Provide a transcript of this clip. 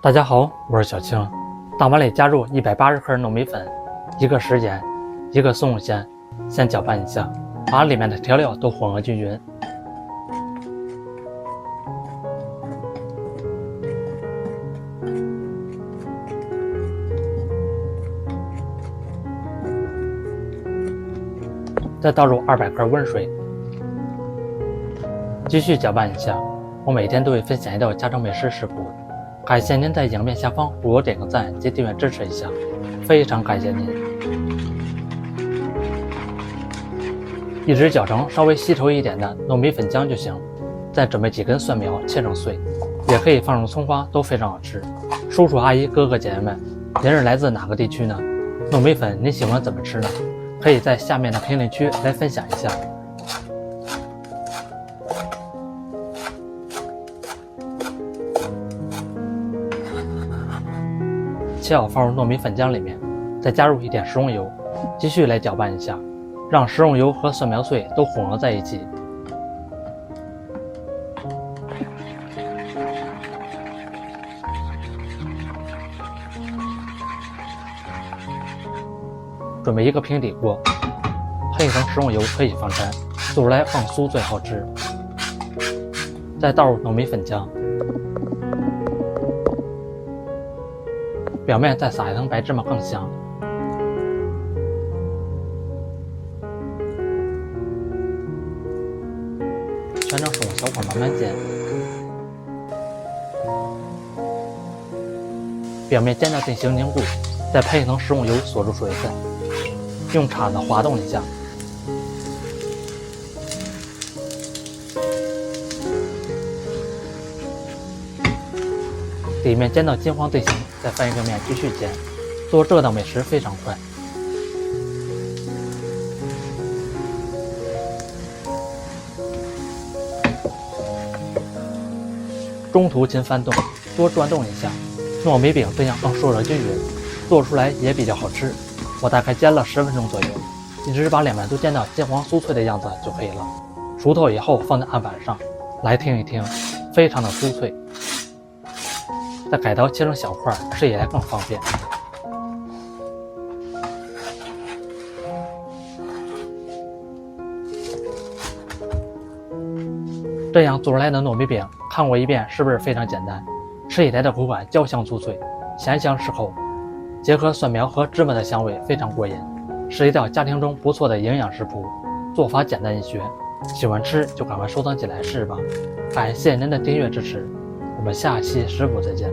大家好，我是小青。大碗里加入180克糯米粉，1个食盐，1个松露馅，先搅拌一下，把里面的调料都混合均匀。再倒入200克温水，继续搅拌一下。我每天都会分享一道家常美食食谱，感谢您在影片下方为我点个赞及订阅支持一下，非常感谢您。一直搅成稍微稀稠一点的糯米粉浆就行。再准备几根蒜苗切成碎，也可以放入葱花，都非常好吃。叔叔阿姨哥哥姐姐们，您是来自哪个地区呢？糯米粉您喜欢怎么吃呢？可以在下面的评论区来分享一下。切好放入糯米粉浆里面，再加入一点食用油，继续来搅拌一下，让食用油和蒜苗碎都混合在一起。准备一个平底锅，喷一层食用油可以防粘，做出来更酥最好吃。再倒入糯米粉浆，表面再撒一层白芝麻更香。全程使用小火慢慢煎，表面煎到进行凝固，再喷一层食用油锁住水分，用叉子滑动一下。里面煎到金黄定型，再翻一个面继续煎。做这道美食非常快。中途勤翻动，多转动一下，糯米饼这样更受热均匀，做出来也比较好吃。我大概煎了10分钟左右，一直把两面都煎到金黄酥脆的样子就可以了。熟透以后放在案板上来听一听，非常的酥脆。再改刀切成小块，吃起来更方便。这样做出来的糯米饼，看过一遍是不是非常简单？吃起来的口感焦香酥脆，咸香适口，结合蒜苗和芝麻的香味，非常过瘾，是一道家庭中不错的营养食谱。做法简单易学，喜欢吃就赶快收藏起来试试吧。感谢您的订阅支持，我们下期食谱再见。